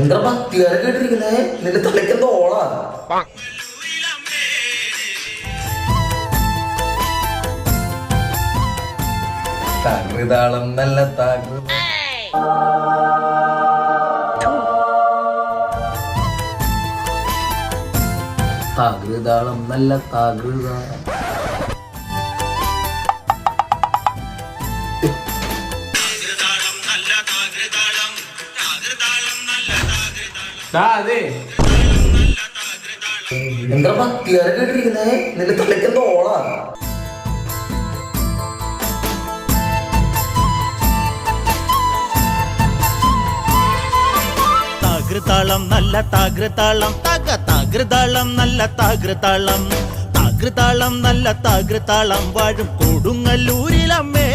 എന്താ ഭക്തികാരം കേട്ടിരിക്കുന്നേ? നിന്റെ തലയ്ക്കെന്തോ ഓളാ. താകൃതാളം നല്ല താകൃത. താകൃതാളം നല്ല താകൃത. എന്താ ഭക്തികാരം കേട്ടിരിക്കുന്നേ? നിന്റെ തലയ്ക്കെന്തോ ഓളാ. താകൃതാളം നല്ല താകൃതാളം താകൃതാളം നല്ല താകൃതാളം താകൃതാളം നല്ല താകൃതാളം വാഴും കൊടുങ്ങല്ലൂരിലമ്മേ.